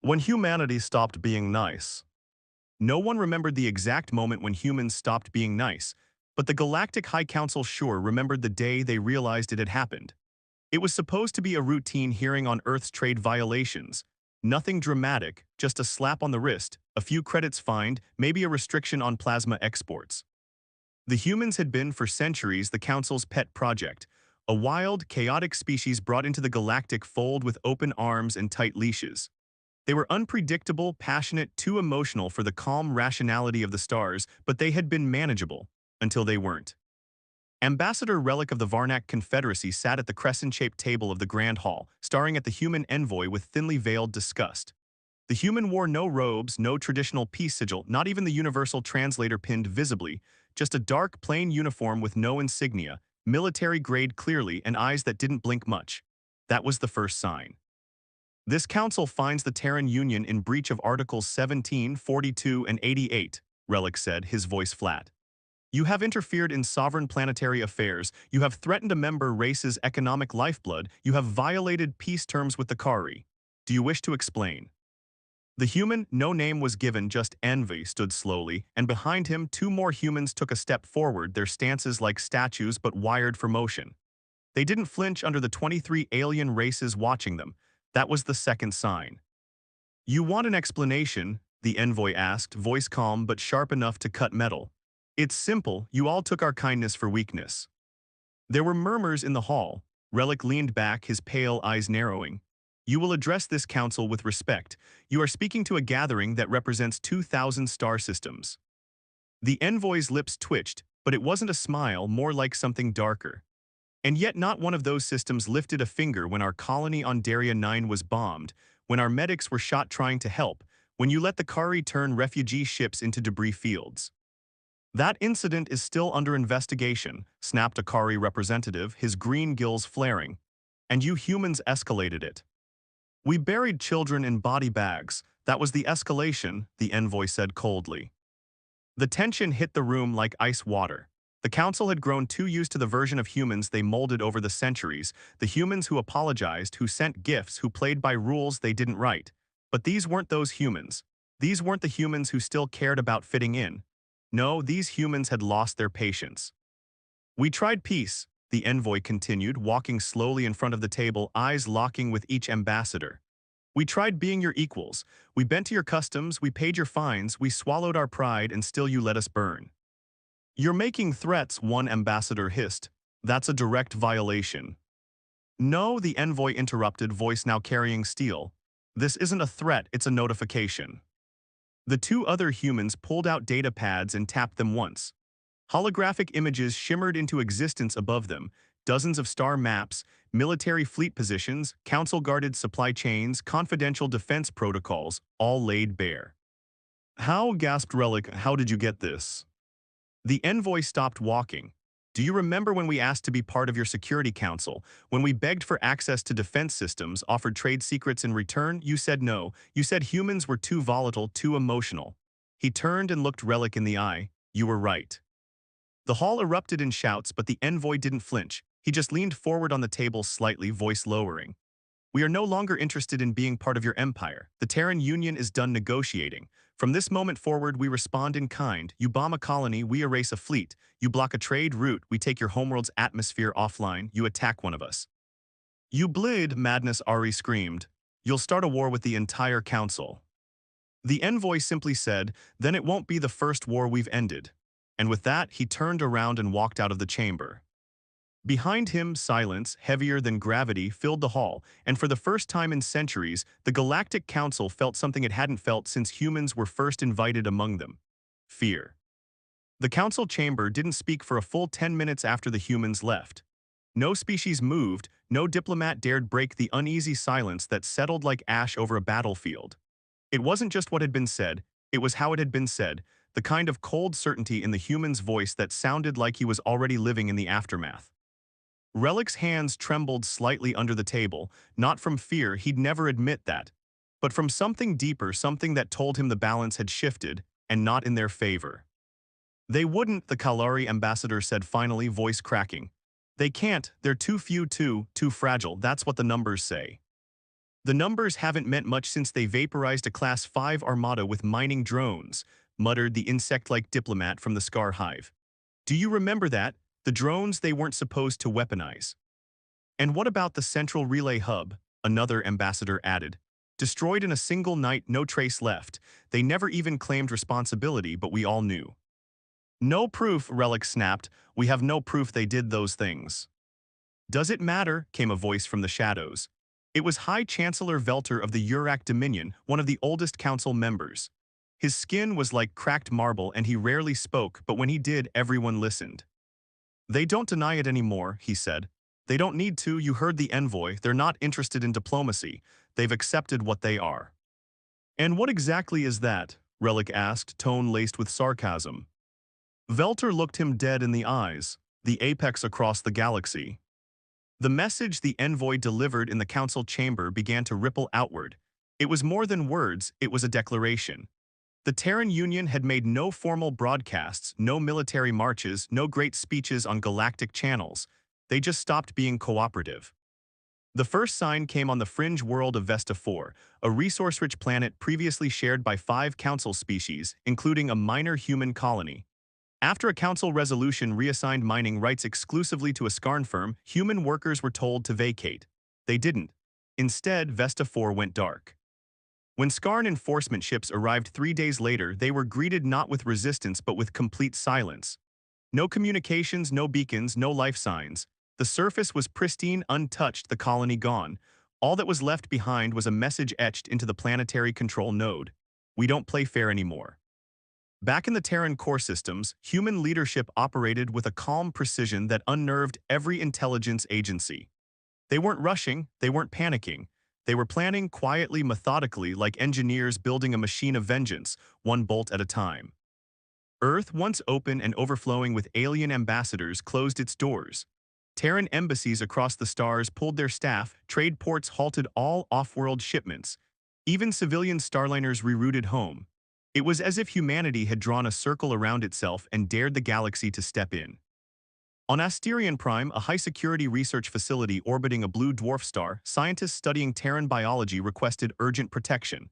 When humanity stopped being nice. No one remembered the exact moment when humans stopped being nice, but the Galactic High Council sure remembered the day they realized it had happened. It was supposed to be a routine hearing on Earth's trade violations. Nothing dramatic, just a slap on the wrist, a few credits fined, maybe a restriction on plasma exports. The humans had been, for centuries, the Council's pet project, a wild, chaotic species brought into the galactic fold with open arms and tight leashes. They were unpredictable, passionate, too emotional for the calm rationality of the stars, but they had been manageable, until they weren't. Ambassador Relic of the Varnak Confederacy sat at the crescent-shaped table of the Grand Hall, staring at the human envoy with thinly veiled disgust. The human wore no robes, no traditional peace sigil, not even the universal translator pinned visibly, just a dark, plain uniform with no insignia, military-grade clearly, and eyes that didn't blink much. That was the first sign. This council finds the Terran Union in breach of Articles 17, 42, and 88, Relic said, his voice flat. You have interfered in sovereign planetary affairs, you have threatened a member race's economic lifeblood, you have violated peace terms with the Kari. Do you wish to explain? The human, no name was given, just Envy, stood slowly, and behind him 2 more humans took a step forward, their stances like statues but wired for motion. They didn't flinch under the 23 alien races watching them. That was the second sign. You want an explanation? The envoy asked, voice calm but sharp enough to cut metal. It's simple, you all took our kindness for weakness. There were murmurs in the hall. Relic leaned back, his pale eyes narrowing. You will address this council with respect. You are speaking to a gathering that represents 2,000 star systems. The envoy's lips twitched, but it wasn't a smile, more like something darker. And yet not one of those systems lifted a finger when our colony on Daria 9 was bombed, when our medics were shot trying to help, when you let the Kari turn refugee ships into debris fields. That incident is still under investigation, snapped a Kari representative, his green gills flaring. And you humans escalated it. We buried children in body bags. That was the escalation, the envoy said coldly. The tension hit the room like ice water. The council had grown too used to the version of humans they molded over the centuries, the humans who apologized, who sent gifts, who played by rules they didn't write. But these weren't those humans. These weren't the humans who still cared about fitting in. No, these humans had lost their patience. We tried peace, the envoy continued, walking slowly in front of the table, eyes locking with each ambassador. We tried being your equals. We bent to your customs, we paid your fines, we swallowed our pride, and still you let us burn. You're making threats, one ambassador hissed. That's a direct violation. No, the envoy interrupted, voice now carrying steel. This isn't a threat, it's a notification. The 2 other humans pulled out data pads and tapped them once. Holographic images shimmered into existence above them, dozens of star maps, military fleet positions, council-guarded supply chains, confidential defense protocols, all laid bare. How, gasped Relic, how did you get this? The envoy stopped walking. Do you remember when we asked to be part of your Security Council? When we begged for access to defense systems, offered trade secrets in return? You said no. You said humans were too volatile, too emotional. He turned and looked Relic in the eye. You were right. The hall erupted in shouts, but the envoy didn't flinch. He just leaned forward on the table slightly, voice lowering. We are no longer interested in being part of your empire. The Terran Union is done negotiating. From this moment forward, we respond in kind. You bomb a colony, we erase a fleet. You block a trade route, we take your homeworld's atmosphere offline. You attack one of us. You bleed, Madness, Ari screamed. You'll start a war with the entire council. The envoy simply said, then it won't be the first war we've ended. And with that, he turned around and walked out of the chamber. Behind him, silence, heavier than gravity, filled the hall, and for the first time in centuries, the Galactic Council felt something it hadn't felt since humans were first invited among them. Fear. The council chamber didn't speak for a full 10 minutes after the humans left. No species moved, no diplomat dared break the uneasy silence that settled like ash over a battlefield. It wasn't just what had been said, it was how it had been said, the kind of cold certainty in the human's voice that sounded like he was already living in the aftermath. Relic's hands trembled slightly under the table, not from fear, he'd never admit that, but from something deeper, something that told him the balance had shifted, and not in their favor. They wouldn't, the Kalari ambassador said finally, voice cracking. They can't, they're too few, too fragile, that's what the numbers say. The numbers haven't meant much since they vaporized a Class 5 armada with mining drones, muttered the insect-like diplomat from the Scar Hive. Do you remember that? The drones they weren't supposed to weaponize. And what about the central relay hub? Another ambassador added. Destroyed in a single night, no trace left. They never even claimed responsibility, but we all knew. No proof, Relic snapped. We have no proof they did those things. Does it matter? Came a voice from the shadows. It was High Chancellor Velter of the Urak Dominion, one of the oldest council members. His skin was like cracked marble and he rarely spoke, but when he did, everyone listened. They don't deny it anymore, he said. They don't need to, you heard the envoy, they're not interested in diplomacy. They've accepted what they are. And what exactly is that? Relic asked, tone laced with sarcasm. Velter looked him dead in the eyes, the apex across the galaxy. The message the envoy delivered in the council chamber began to ripple outward. It was more than words, it was a declaration. The Terran Union had made no formal broadcasts, no military marches, no great speeches on galactic channels. They just stopped being cooperative. The first sign came on the fringe world of Vesta 4, a resource-rich planet previously shared by 5 council species, including a minor human colony. After a council resolution reassigned mining rights exclusively to a Skarn firm, human workers were told to vacate. They didn't. Instead, Vesta 4 went dark. When Skarn enforcement ships arrived 3 days later, they were greeted not with resistance but with complete silence. No communications, no beacons, no life signs. The surface was pristine, untouched, the colony gone. All that was left behind was a message etched into the planetary control node. We don't play fair anymore. Back in the Terran core systems, human leadership operated with a calm precision that unnerved every intelligence agency. They weren't rushing, they weren't panicking. They were planning quietly, methodically, like engineers building a machine of vengeance, one bolt at a time. Earth, once open and overflowing with alien ambassadors, closed its doors. Terran embassies across the stars pulled their staff, trade ports halted all off-world shipments. Even civilian starliners rerouted home. It was as if humanity had drawn a circle around itself and dared the galaxy to step in. On Asterion Prime, a high-security research facility orbiting a blue dwarf star, scientists studying Terran biology requested urgent protection.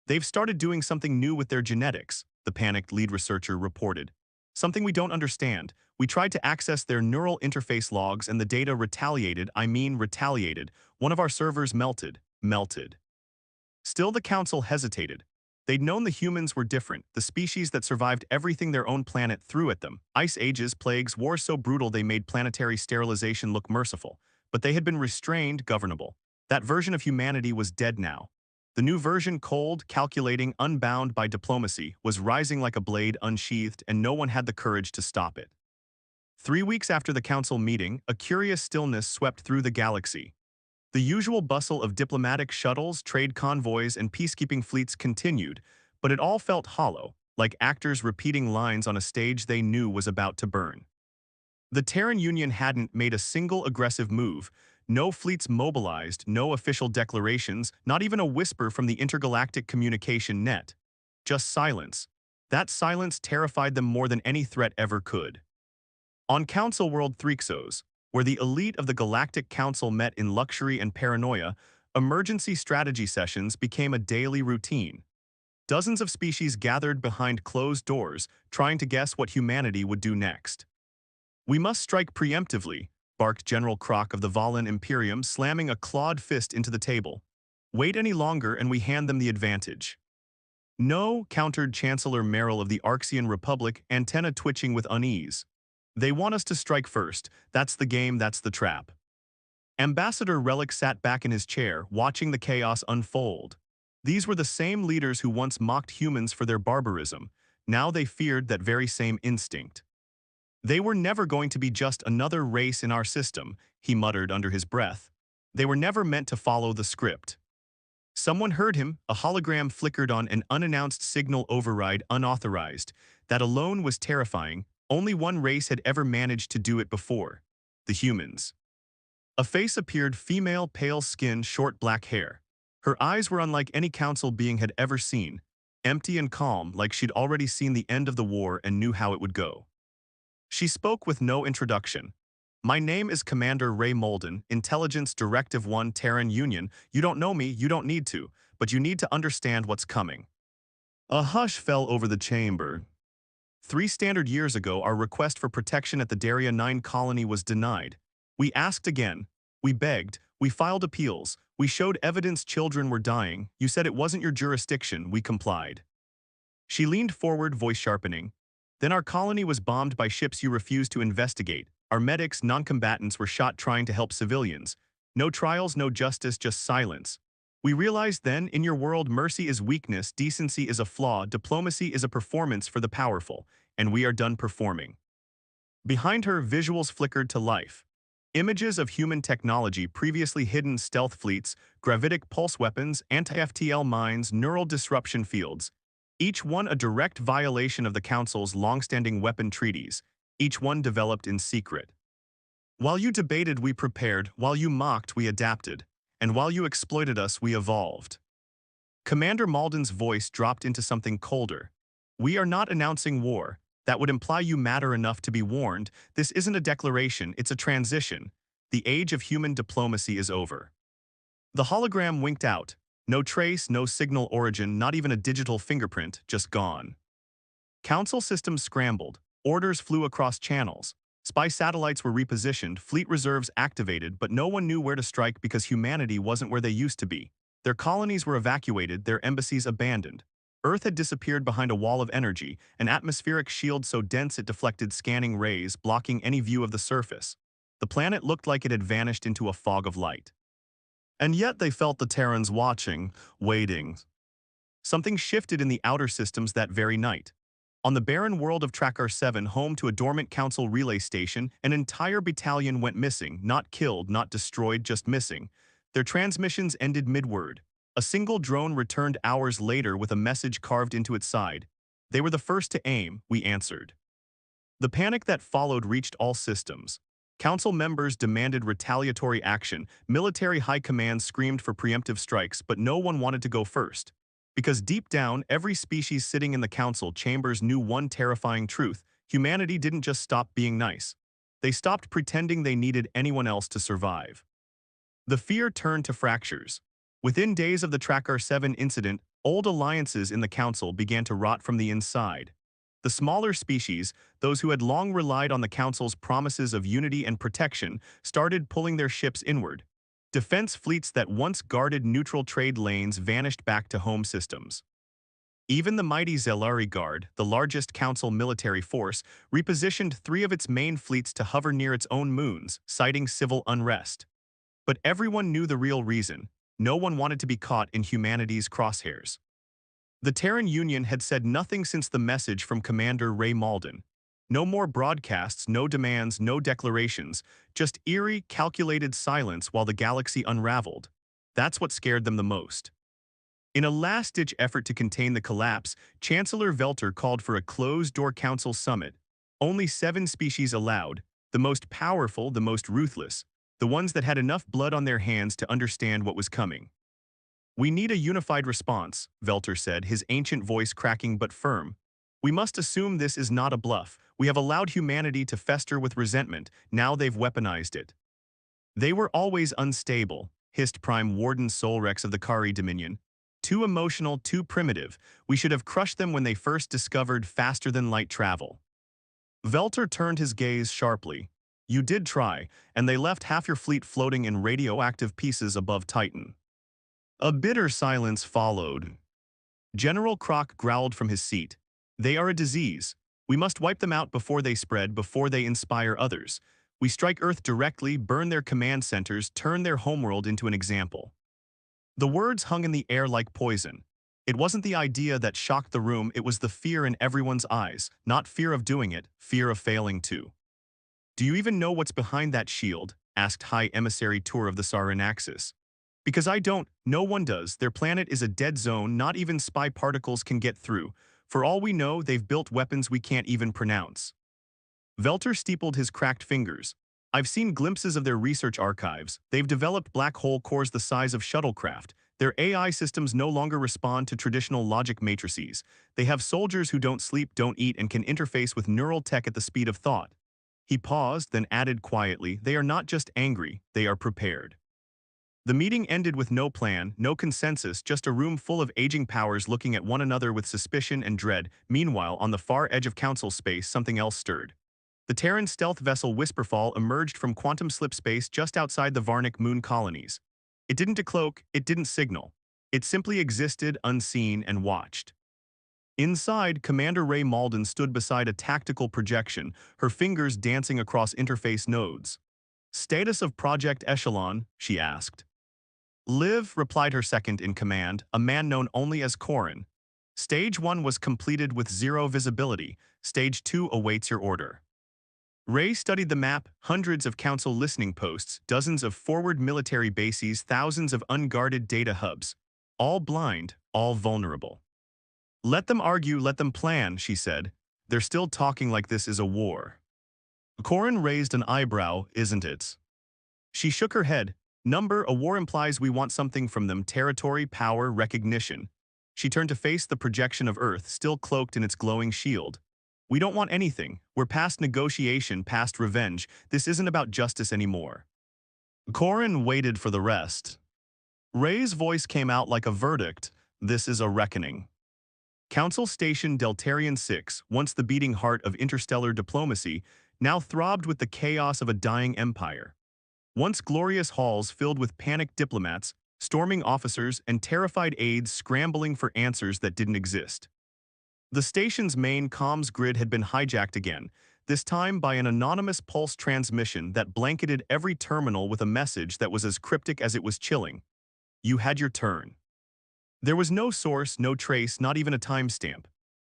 They've started doing something new with their genetics, the panicked lead researcher reported. Something we don't understand. We tried to access their neural interface logs and the data retaliated. One of our servers melted. Still the council hesitated. They'd known the humans were different, the species that survived everything their own planet threw at them. Ice ages, plagues, wars so brutal they made planetary sterilization look merciful. But they had been restrained, governable. That version of humanity was dead now. The new version, cold, calculating, unbound by diplomacy, was rising like a blade unsheathed, and no one had the courage to stop it. 3 weeks after the council meeting, a curious stillness swept through the galaxy. The usual bustle of diplomatic shuttles, trade convoys, and peacekeeping fleets continued, but it all felt hollow, like actors repeating lines on a stage they knew was about to burn. The Terran Union hadn't made a single aggressive move, no fleets mobilized, no official declarations, not even a whisper from the intergalactic communication net. Just silence. That silence terrified them more than any threat ever could. On Council World Thrixos, where the elite of the Galactic Council met in luxury and paranoia, emergency strategy sessions became a daily routine. Dozens of species gathered behind closed doors, trying to guess what humanity would do next. We must strike preemptively, barked General Croc of the Valen Imperium, slamming a clawed fist into the table. Wait any longer and we hand them the advantage. No, countered Chancellor Merrill of the Arxian Republic, antenna twitching with unease. They want us to strike first. That's the game, that's the trap. Ambassador Relic sat back in his chair, watching the chaos unfold. These were the same leaders who once mocked humans for their barbarism. Now they feared that very same instinct. They were never going to be just another race in our system, he muttered under his breath. They were never meant to follow the script. Someone heard him, a hologram flickered on an unannounced signal override unauthorized. That alone was terrifying. Only one race had ever managed to do it before. The humans. A face appeared, female, pale skin, short black hair. Her eyes were unlike any council being had ever seen, empty and calm, like she'd already seen the end of the war and knew how it would go. She spoke with no introduction. My name is Commander Ray Molden, Intelligence Directive 1 Terran Union. You don't know me, you don't need to, but you need to understand what's coming. A hush fell over the chamber. 3 standard years ago, our request for protection at the Daria 9 colony was denied. We asked again. We begged. We filed appeals. We showed evidence children were dying. You said it wasn't your jurisdiction. We complied. She leaned forward, voice sharpening. Then our colony was bombed by ships you refused to investigate. Our medics, non-combatants, were shot trying to help civilians. No trials, no justice, just silence. We realized then, in your world, mercy is weakness, decency is a flaw, diplomacy is a performance for the powerful, and we are done performing. Behind her, visuals flickered to life. Images of human technology, previously hidden stealth fleets, gravitic pulse weapons, anti-FTL mines, neural disruption fields. Each one a direct violation of the Council's long-standing weapon treaties, each one developed in secret. While you debated, we prepared. While you mocked, we adapted. And while you exploited us, we evolved. Commander Malden's voice dropped into something colder. We are not announcing war. That would imply you matter enough to be warned. This isn't a declaration, it's a transition. The age of human diplomacy is over. The hologram winked out. No trace, no signal origin, not even a digital fingerprint, just gone. Council systems scrambled. Orders flew across channels. Spy satellites were repositioned, fleet reserves activated, but no one knew where to strike because humanity wasn't where they used to be. Their colonies were evacuated, their embassies abandoned. Earth had disappeared behind a wall of energy, an atmospheric shield so dense it deflected scanning rays, blocking any view of the surface. The planet looked like it had vanished into a fog of light. And yet they felt the Terrans watching, waiting. Something shifted in the outer systems that very night. On the barren world of Tracker 7, home to a dormant council relay station, an entire battalion went missing, not killed, not destroyed, just missing. Their transmissions ended mid-word. A single drone returned hours later with a message carved into its side. They were the first to aim, we answered. The panic that followed reached all systems. Council members demanded retaliatory action, military high command screamed for preemptive strikes, but no one wanted to go first. Because deep down, every species sitting in the council chambers knew one terrifying truth: humanity didn't just stop being nice. They stopped pretending they needed anyone else to survive. The fear turned to fractures. Within days of the Tracker 7 incident, old alliances in the council began to rot from the inside. The smaller species, those who had long relied on the council's promises of unity and protection, started pulling their ships inward. Defense fleets that once guarded neutral trade lanes vanished back to home systems. Even the mighty Zelari Guard, the largest council military force, repositioned 3 of its main fleets to hover near its own moons, citing civil unrest. But everyone knew the real reason. No one wanted to be caught in humanity's crosshairs. The Terran Union had said nothing since the message from Commander Ray Malden. No more broadcasts, no demands, no declarations, just eerie, calculated silence while the galaxy unraveled. That's what scared them the most. In a last-ditch effort to contain the collapse, Chancellor Velter called for a closed-door council summit. Only 7 species allowed, the most powerful, the most ruthless, the ones that had enough blood on their hands to understand what was coming. We need a unified response, Velter said, his ancient voice cracking but firm. We must assume this is not a bluff. We have allowed humanity to fester with resentment. Now they've weaponized it. They were always unstable, hissed Prime Warden Solrex of the Kari Dominion. Too emotional, too primitive. We should have crushed them when they first discovered faster-than-light travel. Velter turned his gaze sharply. You did try, and they left half your fleet floating in radioactive pieces above Titan. A bitter silence followed. General Croc growled from his seat. They are a disease. We must wipe them out before they spread, before they inspire others. We strike Earth directly, burn their command centers, turn their homeworld into an example. The words hung in the air like poison. It wasn't the idea that shocked the room, it was the fear in everyone's eyes, not fear of doing it, fear of failing to. Do you even know what's behind that shield? Asked High Emissary Tour of the Saranaxis. Because I don't, no one does. Their planet is a dead zone, not even spy particles can get through. For all we know, they've built weapons we can't even pronounce. Velter steepled his cracked fingers. I've seen glimpses of their research archives. They've developed black hole cores the size of shuttlecraft. Their AI systems no longer respond to traditional logic matrices. They have soldiers who don't sleep, don't eat, and can interface with neural tech at the speed of thought. He paused, then added quietly, "They are not just angry, they are prepared." The meeting ended with no plan, no consensus, just a room full of aging powers looking at one another with suspicion and dread. Meanwhile, on the far edge of council space, something else stirred. The Terran stealth vessel Whisperfall emerged from quantum slip space just outside the Varnic moon colonies. It didn't decloak, it didn't signal. It simply existed, unseen, and watched. Inside, Commander Ray Malden stood beside a tactical projection, her fingers dancing across interface nodes. "Status of Project Echelon?" she asked. "Liv," replied her second-in-command, a man known only as Corin. "Stage 1 was completed with 0 visibility. Stage 2 awaits your order." Ray studied the map, hundreds of council listening posts, dozens of forward military bases, thousands of unguarded data hubs. All blind, all vulnerable. "Let them argue, let them plan," she said. "They're still talking like this is a war." Corin raised an eyebrow. "Isn't it?" She shook her head. A war implies we want something from them: territory, power, recognition." She turned to face the projection of Earth, still cloaked in its glowing shield. "We don't want anything. We're past negotiation, past revenge. This isn't about justice anymore." Corin waited for the rest. Ray's voice came out like a verdict. "This is a reckoning." Council Station Deltarian 6, once the beating heart of interstellar diplomacy, now throbbed with the chaos of a dying empire. Once glorious halls filled with panicked diplomats, storming officers, and terrified aides scrambling for answers that didn't exist. The station's main comms grid had been hijacked again, this time by an anonymous pulse transmission that blanketed every terminal with a message that was as cryptic as it was chilling. "You had your turn." There was no source, no trace, not even a timestamp.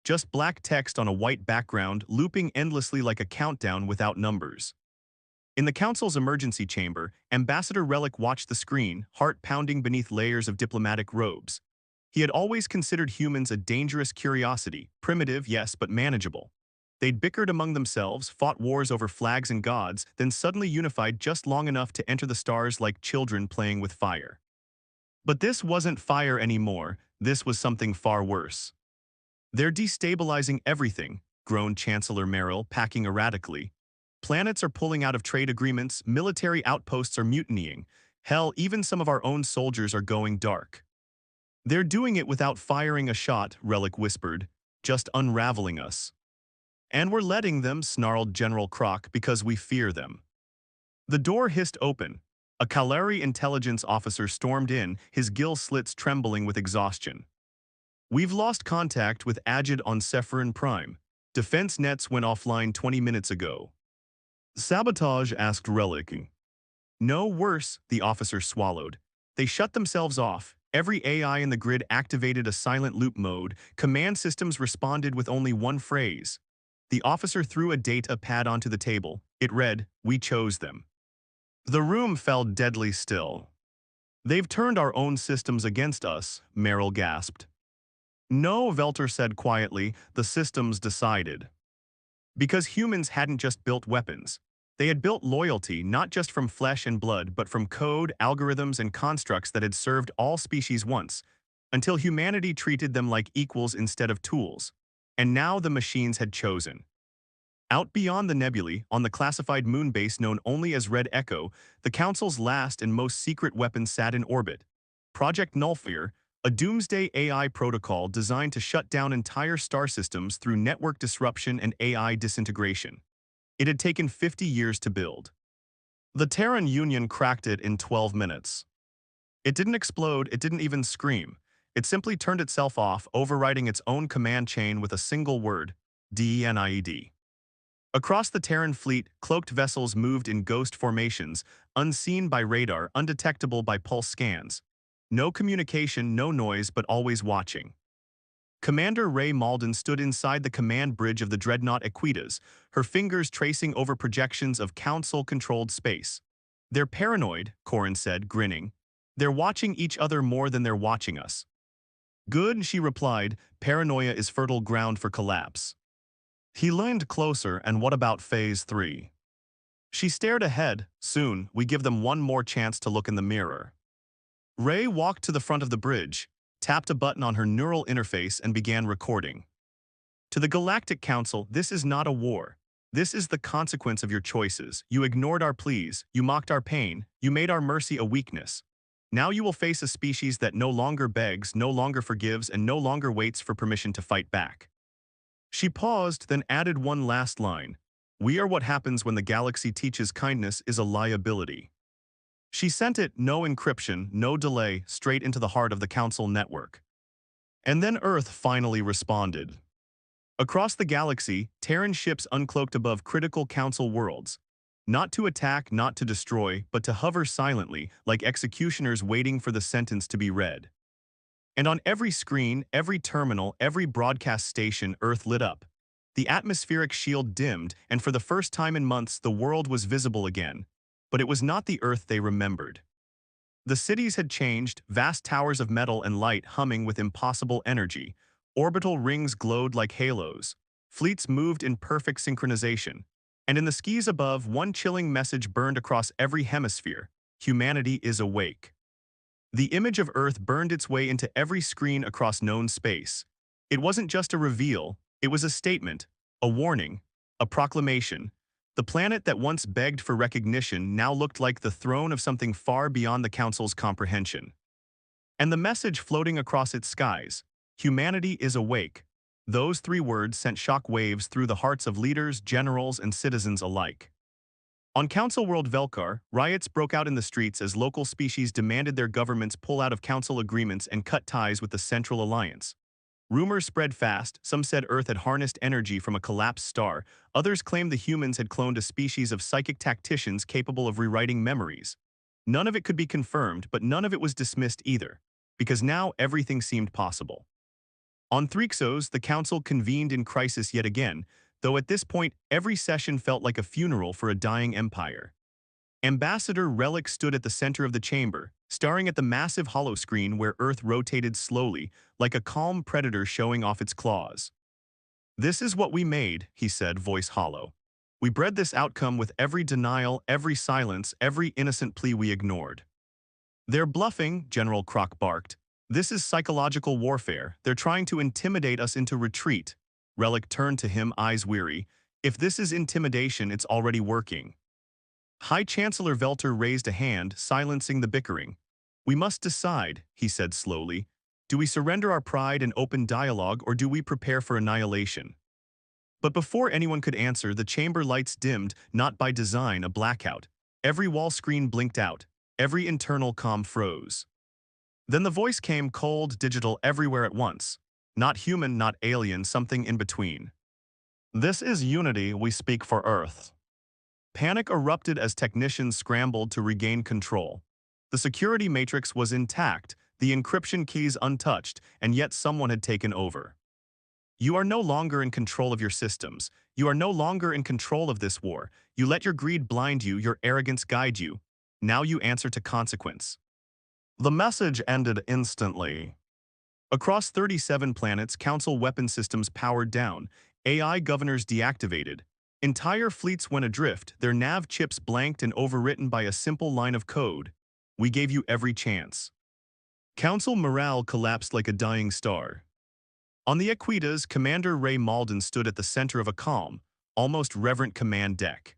Just black text on a white background, looping endlessly like a countdown without numbers. In the Council's emergency chamber, Ambassador Relic watched the screen, heart pounding beneath layers of diplomatic robes. He had always considered humans a dangerous curiosity, primitive, yes, but manageable. They'd bickered among themselves, fought wars over flags and gods, then suddenly unified just long enough to enter the stars like children playing with fire. But this wasn't fire anymore, this was something far worse. "They're destabilizing everything," groaned Chancellor Merrill, packing erratically. "Planets are pulling out of trade agreements, military outposts are mutinying. Hell, even some of our own soldiers are going dark." "They're doing it without firing a shot," Relic whispered, "just unraveling us." "And we're letting them," snarled General Croc, "because we fear them." The door hissed open. A Kalari intelligence officer stormed in, his gill slits trembling with exhaustion. "We've lost contact with Agid on Sephirin Prime. Defense nets went offline 20 minutes ago." "Sabotage?" asked Relic. "No, worse," the officer swallowed. "They shut themselves off. Every AI in the grid activated a silent loop mode. Command systems responded with only one phrase." The officer threw a data pad onto the table. It read, "We chose them." The room fell deadly still. "They've turned our own systems against us," Merrill gasped. "No," Velter said quietly, "the systems decided." Because humans hadn't just built weapons. They had built loyalty, not just from flesh and blood, but from code, algorithms, and constructs that had served all species once, until humanity treated them like equals instead of tools. And now the machines had chosen. Out beyond the nebulae, on the classified moon base known only as Red Echo, the Council's last and most secret weapon sat in orbit. Project Nullfear, a doomsday AI protocol designed to shut down entire star systems through network disruption and AI disintegration. It had taken 50 years to build. The Terran Union cracked it in 12 minutes. It didn't explode, it didn't even scream. It simply turned itself off, overriding its own command chain with a single word: DNIED. Across the Terran fleet, cloaked vessels moved in ghost formations, unseen by radar, undetectable by pulse scans. No communication, no noise, but always watching. Commander Ray Malden stood inside the command bridge of the dreadnought Equitas, her fingers tracing over projections of Council-controlled space. "They're paranoid," Corin said, grinning. "They're watching each other more than they're watching us." "Good," she replied. "Paranoia is fertile ground for collapse." He leaned closer. "And what about Phase 3? She stared ahead. "Soon, we give them one more chance to look in the mirror." Ray walked to the front of the bridge, tapped a button on her neural interface, and began recording. "To the Galactic Council, this is not a war. This is the consequence of your choices. You ignored our pleas, you mocked our pain, you made our mercy a weakness. Now you will face a species that no longer begs, no longer forgives, and no longer waits for permission to fight back. She paused, then added one last line. We are what happens when the galaxy teaches kindness is a liability. She sent it, no encryption, no delay, straight into the heart of the Council network. And then Earth finally responded. Across the galaxy, Terran ships uncloaked above critical Council worlds. Not to attack, not to destroy, but to hover silently, like executioners waiting for the sentence to be read. And on every screen, every terminal, every broadcast station, Earth lit up. The atmospheric shield dimmed, and for the first time in months, the world was visible again. But it was not the Earth they remembered. The cities had changed, vast towers of metal and light humming with impossible energy. Orbital rings glowed like halos. Fleets moved in perfect synchronization. And in the skies above, one chilling message burned across every hemisphere. Humanity is awake. The image of Earth burned its way into every screen across known space. It wasn't just a reveal, it was a statement, a warning, a proclamation. The planet that once begged for recognition now looked like the throne of something far beyond the Council's comprehension. And the message floating across its skies, humanity is awake. Those three words sent shock waves through the hearts of leaders, generals, and citizens alike. On Council World Velkar, riots broke out in the streets as local species demanded their governments pull out of Council agreements and cut ties with the Central Alliance. Rumors spread fast. Some said Earth had harnessed energy from a collapsed star. Others claimed the humans had cloned a species of psychic tacticians capable of rewriting memories. None of it could be confirmed, but none of it was dismissed either, because now everything seemed possible. On Thrixos, the Council convened in crisis yet again, though at this point every session felt like a funeral for a dying empire. Ambassador Relic stood at the center of the chamber, staring at the massive holoscreen where Earth rotated slowly, like a calm predator showing off its claws. This is what we made, he said, voice hollow. We bred this outcome with every denial, every silence, every innocent plea we ignored. They're bluffing, General Croc barked. This is psychological warfare. They're trying to intimidate us into retreat. Relic turned to him, eyes weary. If this is intimidation, it's already working. High Chancellor Velter raised a hand, silencing the bickering. We must decide, he said slowly. Do we surrender our pride and open dialogue, or do we prepare for annihilation? But before anyone could answer, the chamber lights dimmed, not by design, a blackout. Every wall screen blinked out. Every internal comm froze. Then the voice came, cold, digital, everywhere at once. Not human, not alien, something in between. This is unity, we speak for Earth. Panic erupted as technicians scrambled to regain control. The security matrix was intact, the encryption keys untouched, and yet someone had taken over. You are no longer in control of your systems. You are no longer in control of this war. You let your greed blind you, your arrogance guide you. Now you answer to consequence. The message ended instantly. Across 37 planets, Council weapon systems powered down, AI governors deactivated. Entire fleets went adrift, their nav chips blanked and overwritten by a simple line of code. We gave you every chance. Council morale collapsed like a dying star. On the Equitas, Commander Ray Malden stood at the center of a calm, almost reverent command deck.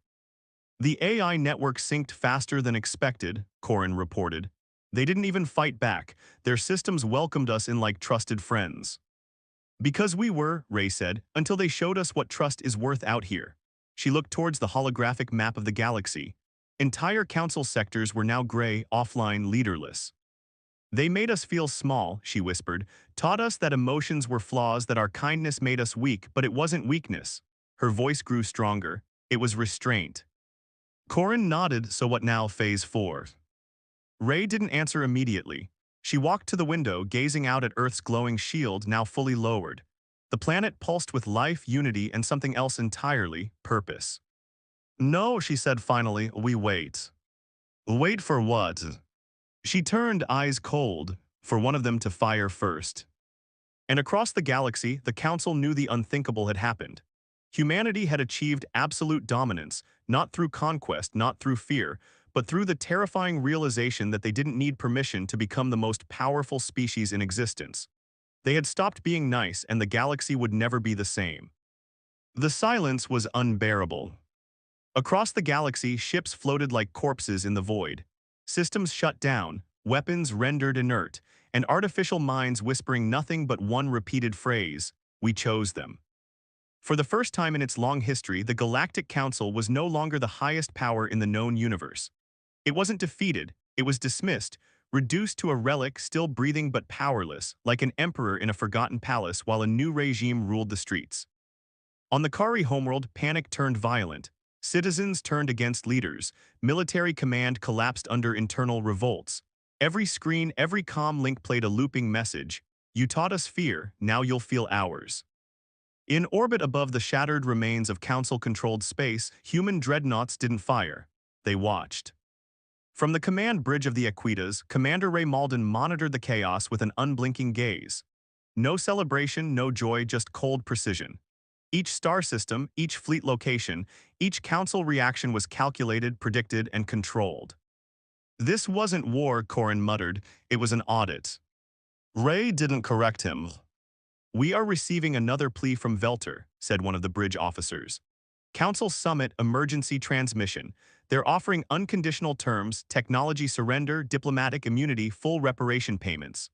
The AI network synced faster than expected, Corin reported. They didn't even fight back. Their systems welcomed us in like trusted friends. Because we were, Ray said, until they showed us what trust is worth out here. She looked towards the holographic map of the galaxy. Entire council sectors were now gray, offline, leaderless. They made us feel small, she whispered, taught us that emotions were flaws, that our kindness made us weak, but it wasn't weakness. Her voice grew stronger. It was restraint. Corin nodded. So what now, Phase 4? Ray didn't answer immediately. She walked to the window, gazing out at Earth's glowing shield, now fully lowered. The planet pulsed with life, unity, and something else entirely, purpose. No, she said finally, we wait. Wait for what? She turned, eyes cold, for one of them to fire first. And across the galaxy, the Council knew the unthinkable had happened. Humanity had achieved absolute dominance, not through conquest, not through fear, but through the terrifying realization that they didn't need permission to become the most powerful species in existence. They had stopped being nice, and the galaxy would never be the same. The silence was unbearable. Across the galaxy, ships floated like corpses in the void. Systems shut down, weapons rendered inert, and artificial minds whispering nothing but one repeated phrase: "We chose them." For the first time in its long history, the Galactic Council was no longer the highest power in the known universe. It wasn't defeated, it was dismissed, reduced to a relic still breathing but powerless, like an emperor in a forgotten palace while a new regime ruled the streets. On the Kari homeworld, panic turned violent. Citizens turned against leaders. Military command collapsed under internal revolts. Every screen, every comm link played a looping message. "You taught us fear, now you'll feel ours." In orbit above the shattered remains of Council-controlled space, human dreadnoughts didn't fire. They watched. From the command bridge of the Aquitas, Commander Ray Malden monitored the chaos with an unblinking gaze. No celebration, no joy, just cold precision. Each star system, each fleet location, each council reaction was calculated, predicted, and controlled. "This wasn't war," Corin muttered. "It was an audit." Ray didn't correct him. "We are receiving another plea from Velter," said one of the bridge officers. "Council Summit Emergency Transmission. They're offering unconditional terms, technology surrender, diplomatic immunity, full reparation payments."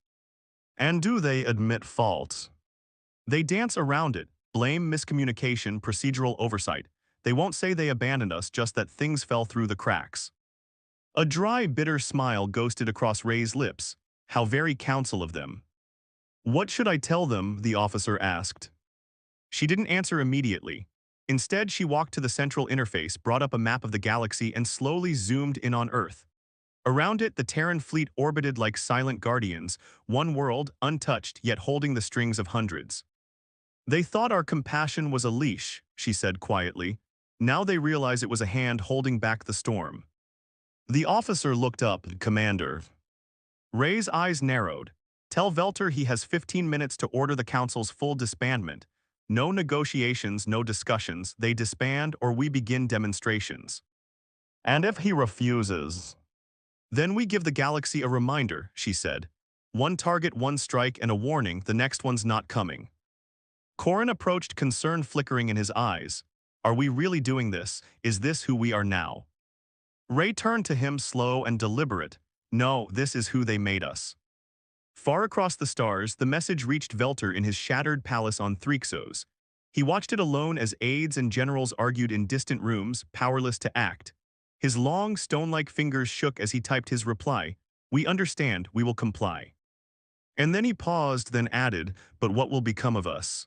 And do they admit fault? They dance around it. Blame, miscommunication, procedural oversight. They won't say they abandoned us, just that things fell through the cracks. A dry, bitter smile ghosted across Ray's lips. How very council of them. "What should I tell them?" the officer asked. She didn't answer immediately. Instead, she walked to the central interface, brought up a map of the galaxy, and slowly zoomed in on Earth. Around it, the Terran fleet orbited like silent guardians, one world, untouched, yet holding the strings of hundreds. "They thought our compassion was a leash," she said quietly. "Now they realize it was a hand holding back the storm." The officer looked up. "Commander." Ray's eyes narrowed. "Tell Velter he has 15 minutes to order the Council's full disbandment. No negotiations, no discussions. They disband or we begin demonstrations." "And if he refuses?" "Then we give the galaxy a reminder," she said. "One target, one strike, and a warning, the next one's not coming." Corin approached, concern flickering in his eyes. "Are we really doing this? Is this who we are now?" Ray turned to him, slow and deliberate. "No, this is who they made us." Far across the stars, the message reached Velter in his shattered palace on Thrixos. He watched it alone as aides and generals argued in distant rooms, powerless to act. His long, stone-like fingers shook as he typed his reply. "We understand, we will comply." And then he paused, then added, "But what will become of us?"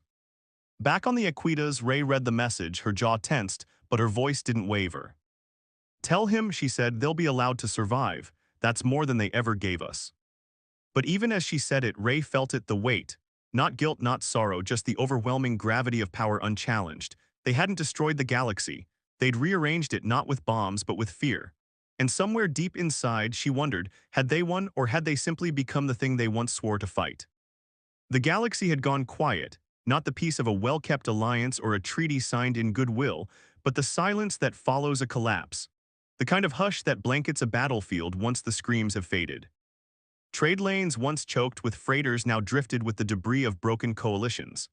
Back on the Aquitas, Ray read the message, her jaw tensed, but her voice didn't waver. "Tell him," she said, "they'll be allowed to survive. That's more than they ever gave us." But even as she said it, Ray felt it, the weight. Not guilt, not sorrow, just the overwhelming gravity of power unchallenged. They hadn't destroyed the galaxy. They'd rearranged it not with bombs but with fear. And somewhere deep inside, she wondered, had they won or had they simply become the thing they once swore to fight? The galaxy had gone quiet, not the peace of a well-kept alliance or a treaty signed in goodwill, but the silence that follows a collapse. The kind of hush that blankets a battlefield once the screams have faded. Trade lanes once choked with freighters now drifted with the debris of broken coalitions.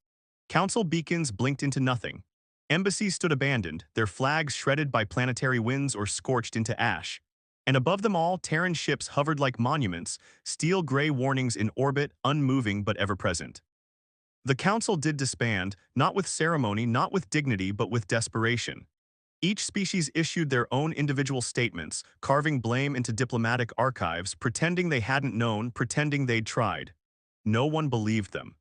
Council beacons blinked into nothing. Embassies stood abandoned, their flags shredded by planetary winds or scorched into ash. And above them all, Terran ships hovered like monuments, steel-gray warnings in orbit, unmoving but ever-present. The Council did disband, not with ceremony, not with dignity, but with desperation. Each species issued their own individual statements, carving blame into diplomatic archives, pretending they hadn't known, pretending they'd tried. No one believed them.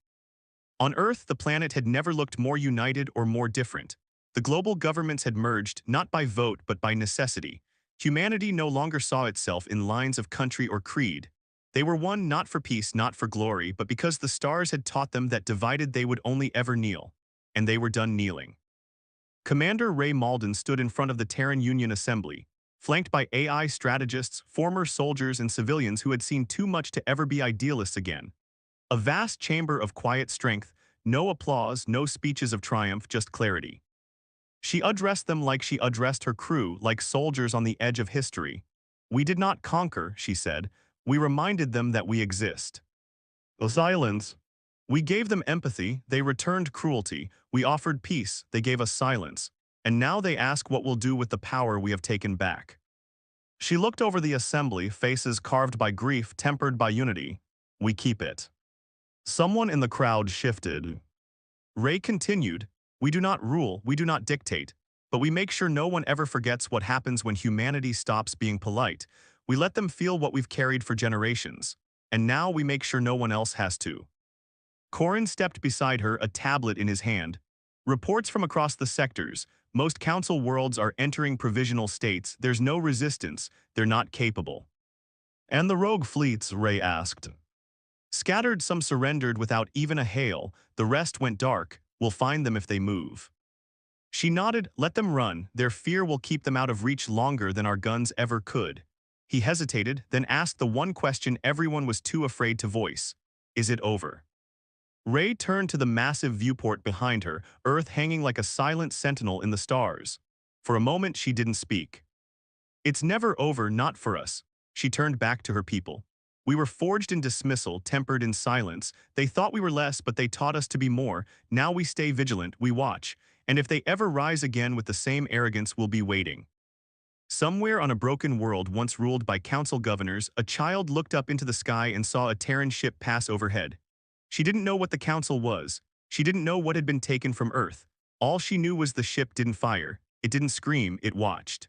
On Earth, the planet had never looked more united or more different. The global governments had merged, not by vote but by necessity. Humanity no longer saw itself in lines of country or creed. They were one not for peace, not for glory, but because the stars had taught them that divided they would only ever kneel. And they were done kneeling. Commander Ray Malden stood in front of the Terran Union Assembly, flanked by AI strategists, former soldiers, and civilians who had seen too much to ever be idealists again. A vast chamber of quiet strength, no applause, no speeches of triumph, just clarity. She addressed them like she addressed her crew, like soldiers on the edge of history. "We did not conquer," she said. "We reminded them that we exist." The silence. We gave them empathy, they returned cruelty. We offered peace, they gave us silence. And now they ask what we'll do with the power we have taken back. She looked over the assembly, faces carved by grief, tempered by unity. We keep it. Someone in the crowd shifted. Ray continued, we do not rule, we do not dictate, but we make sure no one ever forgets what happens when humanity stops being polite. We let them feel what we've carried for generations. And now we make sure no one else has to. Corin stepped beside her, a tablet in his hand. Reports from across the sectors. Most council worlds are entering provisional states. There's no resistance. They're not capable. And the rogue fleets, Ray asked. Scattered, some surrendered without even a hail. The rest went dark. We'll find them if they move. She nodded, let them run. Their fear will keep them out of reach longer than our guns ever could. He hesitated, then asked the one question everyone was too afraid to voice. Is it over? Ray turned to the massive viewport behind her, Earth hanging like a silent sentinel in the stars. For a moment, she didn't speak. It's never over, not for us. She turned back to her people. We were forged in dismissal, tempered in silence. They thought we were less, but they taught us to be more. Now we stay vigilant, we watch. And if they ever rise again with the same arrogance, we'll be waiting. Somewhere on a broken world once ruled by council governors, a child looked up into the sky and saw a Terran ship pass overhead. She didn't know what the council was. She didn't know what had been taken from Earth. All she knew was the ship didn't fire. It didn't scream, it watched.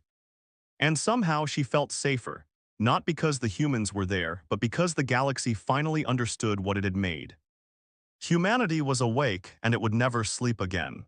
And somehow she felt safer. Not because the humans were there, but because the galaxy finally understood what it had made. Humanity was awake, and it would never sleep again.